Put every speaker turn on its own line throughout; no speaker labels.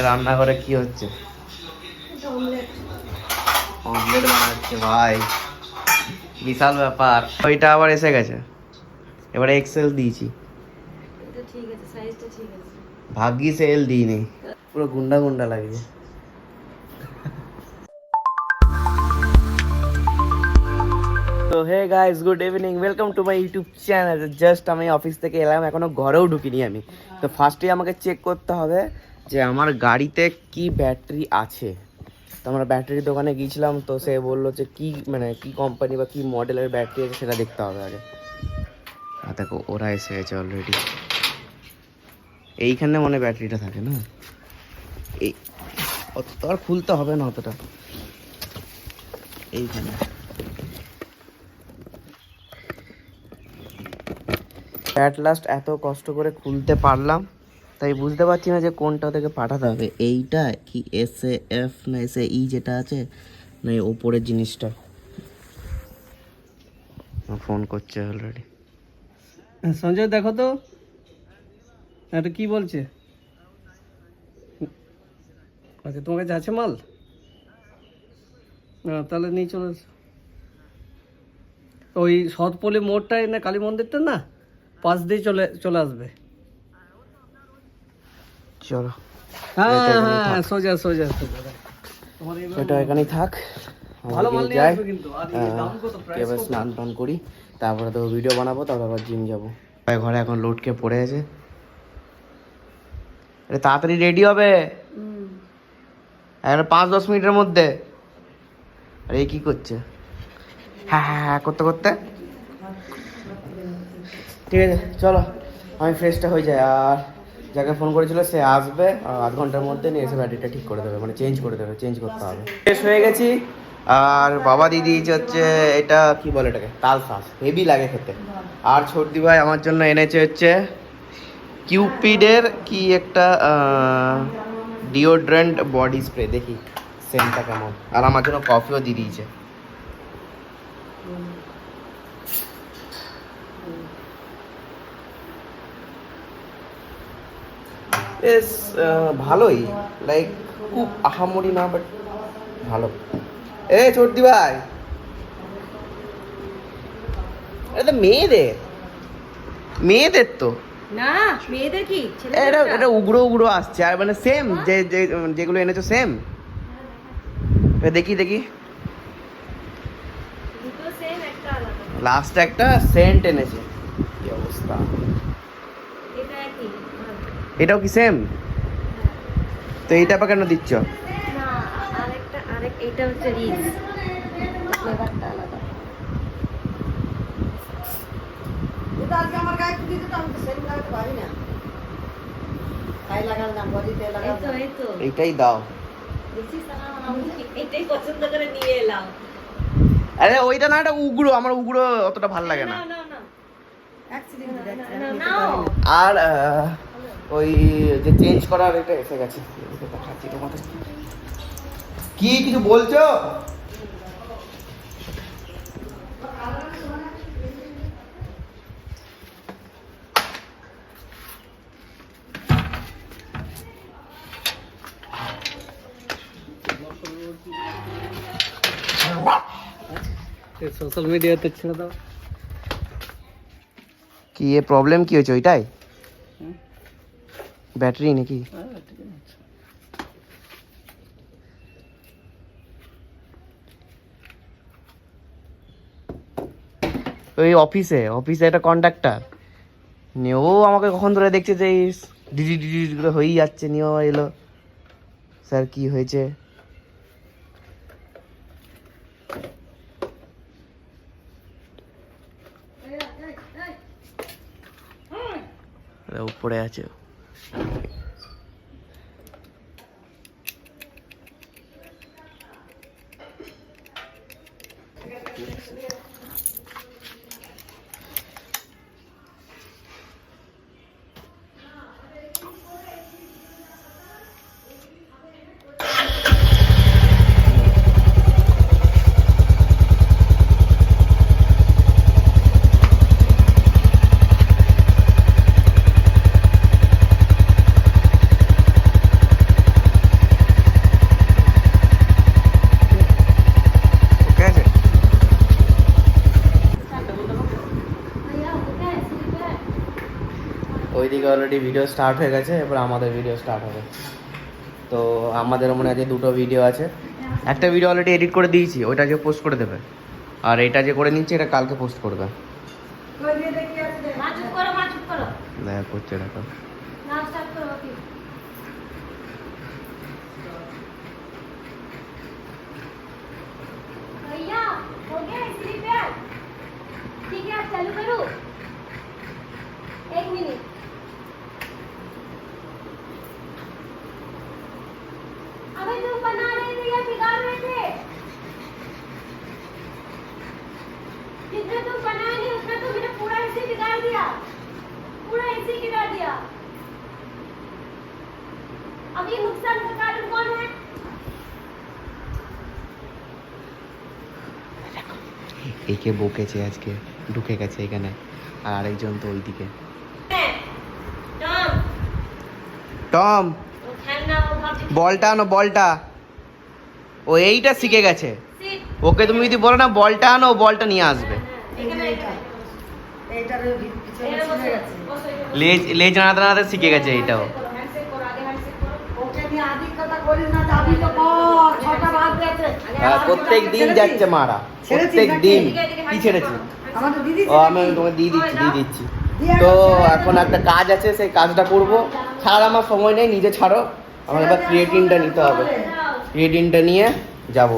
রান্নাঘরে কি হচ্ছে? অমলেট বানাচ্ছে ভাই, বিশাল ব্যাপার। ওইটা আবার এসে গেছে, এবারে এক্সেল দিয়েছি। ভাগ্যিস এল দিইনি, পুরো গুন্ডা গুন্ডা লাগছে। তো hey guys, good evening, welcome to my YouTube channel. Just আমি অফিস থেকে এলাম, এখনো ঘরেও ঢুকিনি আমি। তো ফার্স্টে আমাকে চেক করতে হবে যে আমার গাড়িতে কি ব্যাটারি আছে। তো আমরা ব্যাটারি দোকানে গিয়েছিলাম, তো সে বললো যে কি মানে কি কোম্পানি বা কি মডেলের ব্যাটারি আছে সেটা দেখতে হবে আগে। আর দেখো ওরা এসে গেছে অলরেডি। এইখানে মনে ব্যাটারিটা থাকে না, এই অত তো আর খুলতে হবে না অতটা। এইখানে অ্যাট লাস্ট এত কষ্ট করে খুলতে পারলাম, তাই বুঝতে পারছি না যে কোনটা থেকে পাঠাতে হবে। এইটা কি SAF না SAE যেটা আছে, না এই ওপরের জিনিসটা। ফোন করছে অলরেডি।
সঞ্জয় দেখো তো এটা কি বলছে। আচ্ছা তোমার কাছে আছে মাল? তাহলে নিয়ে চলে এসো। ওই সৎপল্লী মোড়টাই না কালী মন্দিরটা না, পাশ দিয়ে চলে আসবে।
চলো,
হ্যাঁ সোজা সোজা
এটা এখানেই থাক।
ভালো মাল নিয়ে আসবে কিন্তু। আর এই দাম কত, প্রাইস
এবার
কত?
স্নান টান করি, তারপরে তো ভিডিও বানাবো, তারপর আবার জিম যাবো। ঘরে এখন লোডকে পড়ে আছে, আরে তাড়াতাড়ি রেডি হবে এখন 5-10 মিনিটের মধ্যে। আরে এই কি করছে? হ্যাঁ হ্যাঁ হ্যাঁ করতে করতে ঠিক আছে। চলো আমি ফ্রেশটা হয়ে যাই, আর যাকে ফোন করেছিল সে আসবে আধ ঘন্টার মধ্যে, নিয়ে এসে ব্যাটারিটা ঠিক করে দেবে, মানে চেঞ্জ করে দেবে, চেঞ্জ করতে হবে। ফ্রেশ হয়ে গেছি, আর বাবা দিদি হচ্ছে এটা কি বলে এটাকে, তাল শাঁস, হেভি লাগে খেতে। আর ছোটদি ভাই আমার জন্য এনেছে হচ্ছে কিউপিডের কি একটা ডিওড্রেন্ট বডি স্প্রে, দেখি সেন্টটা কেমন। আর আমার জন্য কফিও দিয়ে দিয়েছে। বেশ ভালোই, লাইক খুব আহামরি না, বাট ভালো। এ ছোটদি ভাই, এটা তো মেয়েদের তো
না, মেয়েদের কি
এটা এটা উগ্র উগ্র আসছে, আর মানে সেম যেগুলো এনেছো সেম। দেখি দেখি,
দুটো সেম, একটা আলাদা।
লাস্ট একটা সেন্ট এনেছে, কি অবস্থা।
এটা একই।
এটাও কি সেম? তো এইটা আবার কেন দিচ্ছ?
না, এটা হচ্ছে রিজ, ফ্লেভারটা আলাদা।
এটা আজকে আমার গায়ে খুঁজে দিতে, আমি তো সেম লাগাতে পারি না। গায়ে লাগাল না, বডিতে লাগাল না।
এই তো
এইটাই দাও।
দেখছিস না, আমি এটাই পছন্দ করে নিয়ে এলাম।
আরে ওইটা না, এটা উগ্র, আমার উগ্র অতটা ভালো লাগে না।
না না না,
অ্যাক্সিডেন্ট দেখছি
না,
আমি
না,
নিতে পারি না।
আর ওই যে চেঞ্জ করার এটা এসে গেছে। কি কিছু বলছো?
সোশ্যাল মিডিয়াতে ছেড়ে দাও।
কি এ প্রবলেম কি হয়েছে ওইটাই? ব্যাটারি নাকি? ওই অফিসে একটা কন্ট্রাক্টর নিয়ে, ও আমাকে কখন ধরে দেখছে যে এই ডিডি ডিডি করে হয়েই যাচ্ছে, নিয়েও এলো। স্যার কি হয়েছে? উপরে আছে। ওইদিকে অলরেডি ভিডিও স্টার্ট হয়ে গেছে, এবার আমাদের ভিডিও স্টার্ট হবে। তো আমাদেরও মনে আছে 2টো ভিডিও আছে, একটা ভিডিও অলরেডি এডিট করে দিয়েছি, ওইটা যে পোস্ট করে দেবে, আর এটা যে করে নিচ্ছে এটা কালকে পোস্ট করবে। দেখা করছে দেখো।
भैया हो गया स्लिप यार, ठीक है आप चालू करो, 1 मिनट। अबे तुम बना रहे थे या बिगाड़ रहे थे? जितना तुम बनाए नहीं उतना तो मैंने पूरा ऐसे बिगाड़ दिया, पूरा ऐसे गिरा दिया। अब ये नुकसान का कारण कौन है?
একে বকেছে আজকে, ঢুকে গেছে এখানে, আর আরেকজন তো ওইদিকে।
टॉम
টম
वो खेलना वो भाग
বলটা আনো, বলটা। ও এইটা শিখে গেছে,
सिट
ওকে তুমি যদি বলো না বলটা আনো, ও বলটা নিয়ে আসবে।
এইটার পিছনে ছিঁড়ে গেছে।
লেজ লেজ নাড়াতে নাড়াতে শিখে গেছে এইটাও।
हैंडशेक करो, आगे हैंडशेक करो।
ওকে নিয়ে আদিক কথা করিস না, দাবি তো কর, 6টা বাদ গেছে।
প্রত্যেক দিন যাচ্ছে মারা, প্রত্যেক দিন। কি ছেড়েছি?
আমাদের দিদি
ও আমি তোমাকে দিয়ে দিচ্ছি। তো এখন একটা কাজ আছে, সেই কাজটা করব। ছাড়, আমার সময় নেই, নিজে ছাড়ো। আমার এবার ক্রিয়েটিনটা নিতে হবে, ক্রিয়েটিনটা নিয়ে যাব।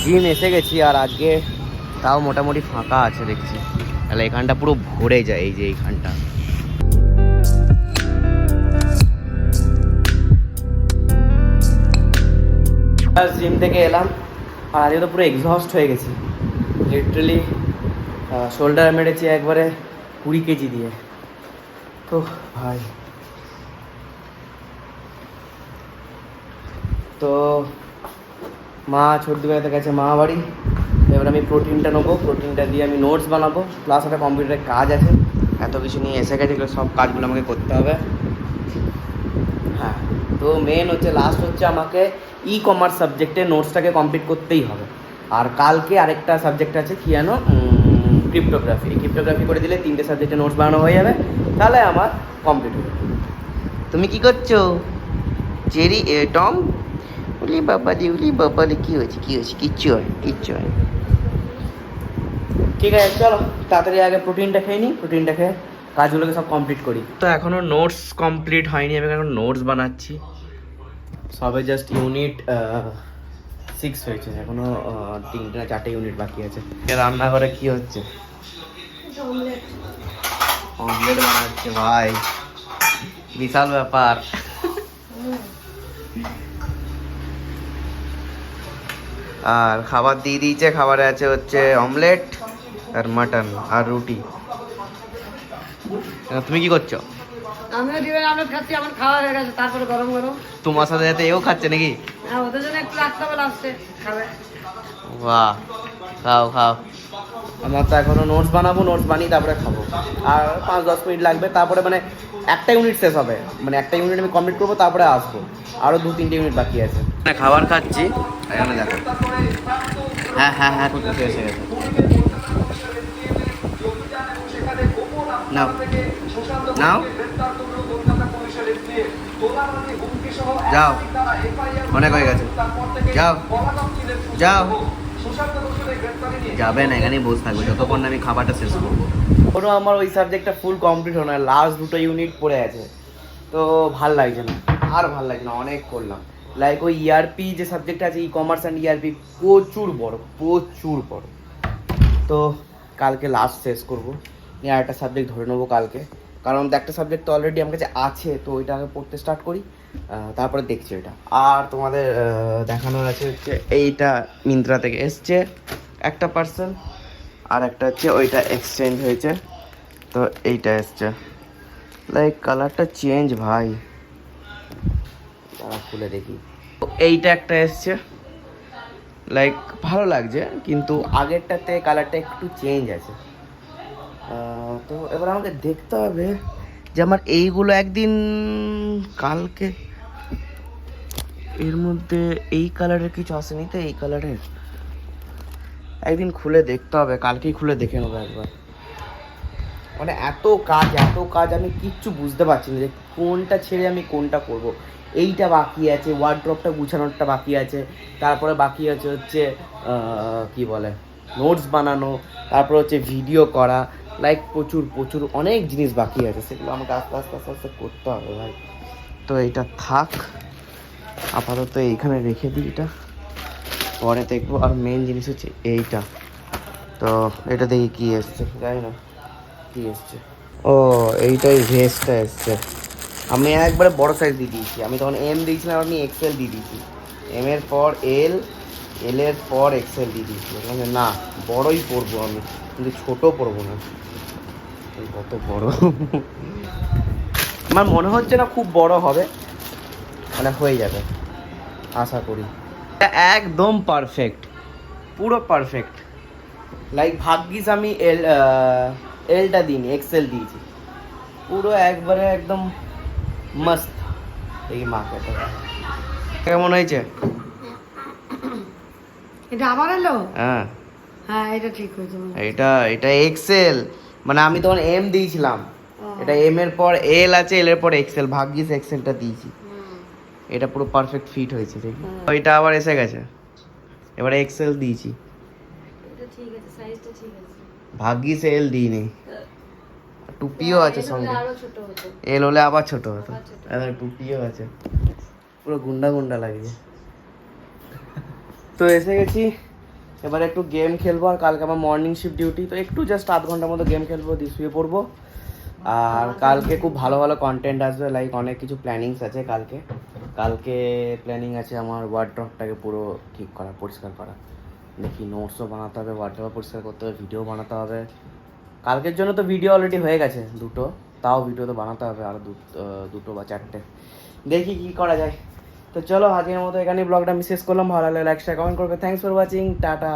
জিম এসে গেছি, আর আজকে তাও মোটামুটি ফাঁকা আছে দেখছি, তাহলে এখানটা পুরো ভরে যায়, এই যে এইখানটা। জিম থেকে এলাম, আর আজকে তো পুরো এক্সহস্ট হয়ে গেছি লিটারালি। শোল্ডার মেরেছি একবারে 20 কেজি দিয়ে। তো ভাই, তো মা ছোট্ট বেলাতে গেছে মা বাড়ি, এবার আমি প্রোটিনটা নেবো, প্রোটিনটা দিয়ে আমি নোটস বানাবো, প্লাস একটা কম্পিউটারের কাজ আছে। এত কিছু নিয়ে এসে গেছে, এগুলো সব কাজগুলো আমাকে করতে হবে। হ্যাঁ, তো মেন হচ্ছে লাস্ট হচ্ছে আমাকে ই কমার্স সাবজেক্টে নোটসটাকে কমপ্লিট করতেই হবে। আর কালকে আরেকটা সাবজেক্ট আছে, কি জানো, ক্রিপ্টোগ্রাফি। ক্রিপ্টোগ্রাফি করে দিলে 3টে সাবজেক্টে নোটস বানানো হয়ে যাবে, তাহলে আমার কমপ্লিট হবে। তুমি কি করছো জেরি টম? উলি বাবা রে, কী হয়েছে কিচ্ছু হয়। ঠিক আছে, চলো তাড়াতাড়ি আগে প্রোটিনটা খেয়ে নিই, প্রোটিনটা খেয়ে কাজগুলোকে সব কমপ্লিট করি। তো এখনও নোটস কমপ্লিট হয়নি, আমি এখন নোটস বানাচ্ছি। সবে জাস্ট ইউনিট 6 হয়েছে, এখনো 3টে না 4টে ইউনিট বাকি আছে। রান্নাঘরে কি হচ্ছে? অমলেট বানাচ্ছে ভাই, বিশাল ব্যাপার। আর খাবার দিয়ে দিয়েছে, খাবারে আছে হচ্ছে অমলেট আর মাটন আর রুটি। তুমি কি করছো?
আমিও ডিমের আমলেট খাচ্ছি, আমার খাওয়া হয়ে গেছে, তারপরে গরম গরম।
তোমার সাথে সাথে এও খাচ্ছে নাকি?
হ্যাঁ, ওদের জন্য একটু রাখতে হবে, লাস্টে খাবে।
বাহ, খাও। আমার তো এখনো নোটস বানাবো, নোটস বানিয়ে তারপরে খাবো। আর 5-10 মিনিট লাগবে, তারপরে মানে একটা ইউনিট শেষ হবে, মানে একটা ইউনিট আমি কমপ্লিট করবো, তারপরে আসবো। আরও 2-3টে ইউনিট বাকি আছে। খাবার খাচ্ছি, এখানে দেখো। হ্যাঁ করতে এসে গেছে। নাও যাও, অনেক হয়ে গেছে, যাও। যাবে না, এখানেই বসে থাকবে যতক্ষণ না আমি খাবারটা শেষ করবো। কোনো আমার ওই সাবজেক্টটা ফুল কমপ্লিট হলো না, লাস্ট 2টো ইউনিট পড়ে আছে, তো ভাল লাগছে না, আর ভাল লাগছে না, অনেক করলাম। লাইক ওই ইআরপি যে সাবজেক্ট আছে, ই কমার্স অ্যান্ড ইআরপি, প্রচুর বড়। তো কালকে লাস্ট শেষ করবো, নিয়ে আরেকটা সাবজেক্ট ধরে নেবো কালকে, কারণ একটা সাবজেক্ট তো অলরেডি আমার কাছে আছে, তো ওইটা আগে পড়তে স্টার্ট করি, তারপরে দেখছি ওইটা। আর তোমাদের দেখানোর আছে হচ্ছে এইটা মিন্ত্রা থেকে এসছে একটা পার্সেল, আর একটা হচ্ছে ওইটা এক্সচেঞ্জ হয়েছে, তো এইটা এসছে। লাইক কালারটা চেঞ্জ ভাই, তারা খুলে দেখি। এইটা একটা এসছে, লাইক ভালো লাগছে, কিন্তু আগেরটাতে কালারটা একটু চেঞ্জ আছে। তো এবার আমাকে দেখতে হবে যে আমার এইগুলো একদিন কালকে এর মধ্যে এই কালারের কিছু আসেনি তো, এই কালারের একদিন খুলে দেখতে হবে, কালকেই খুলে দেখে নেবো একবার। মানে এত কাজ আমি কিচ্ছু বুঝতে পারছি না যে কোনটা ছেড়ে আমি কোনটা করব। এইটা বাকি আছে, ওয়ার্ড্রপটা গুছানোরটা বাকি আছে, তারপরে বাকি আছে হচ্ছে কি বলে নোটস বানানো, তারপরে হচ্ছে ভিডিও করা, লাইক প্রচুর অনেক জিনিস বাকি আছে, সেগুলো আমাকে আস্তে আস্তে করতে হবে ভাই। তো এইটা থাক আপাতত, এইখানে রেখে দিই এটা, পরে দেখবো। আর মেন জিনিস হচ্ছে এইটা, তো এটা দেখি কি এসছে, জানি না কি এসছে। ও এইটাই ভেস্টটা এসছে। আমি একবারে বড় সাইজ দিয়ে দিয়েছি, আমি তখন এম দিয়েছিলাম, আমি এক্সেল দিয়ে দিয়েছি, এম এর পর এল, এল এর পর এক্সেল দিয়ে দিয়েছি। মানে না বড়ই পরবো আমি, কিন্তু ছোটো পরবো না। এই কত বড় আমার মনে হচ্ছে না খুব বড় হবে, মানে হয়ে যাবে আশা করি। এটা একদম পারফেক্ট, পুরো পারফেক্ট। লাইক ভাগ্যিস আমি এলটা দিইনি, এক্সেল দিয়েছি, পুরো একবারে একদম মস্ত। এই মাকে কেমন হয়েছে?
এটা আবার এলো?
হ্যাঁ
হ্যাঁ এটা ঠিক হয়েছে।
এটা এক্সেল, মানে আমি তখন এম দিয়েছিলাম, এটা এম এর পর এল আছে, এল এর পর এক্সেল, ভাগ্যিস এক্সেলটা দিয়েছি, এটা পুরো পারফেক্ট ফিট হয়েছে। দেখি ওইটা আবার এসে গেছে, এবারে এক্সেল দিয়েছি,
এটা ঠিক আছে, সাইজটা ঠিক আছে।
ভাগ্যিস এল দিইনি। টুপিও আছে সঙ্গে,
আরো ছোট হতো।
এল হলে আবার ছোট হতো, এবার টুপিও আছে, পুরো গুন্ডা লাগছে। তো এসে গেছি, এবার একটু গেম খেলবো, আর কালকে আমার মর্নিং শিফট ডিউটি, তো একটু জাস্ট আধ ঘন্টার মতো গেম খেলবো, দিয়ে শুয়ে পড়বো। আর কালকে খুব ভালো কন্টেন্ট আসবে, লাইক অনেক কিছু প্ল্যানিংস আছে কালকে প্ল্যানিং আছে আমার ওয়ার্ড্রপটাকে পুরো ঠিক করা, পরিষ্কার করা, দেখি নোটসও বানাতে হবে, ওয়ার্ড্রপ পরিষ্কার করতে হবে, ভিডিও বানাতে হবে। কালকের জন্য তো ভিডিও অলরেডি হয়ে গেছে 2টো, তাও ভিডিও তো বানাতে হবে আরও 2টো বা 4টে, দেখি কি করা যায়। তো চলো আজকের মতো এখানেই ব্লগটা আমি শেষ করলাম। ভালো লাগলে লাইক শেয়ার কমেন্ট করবে। Thanks for watching, tata.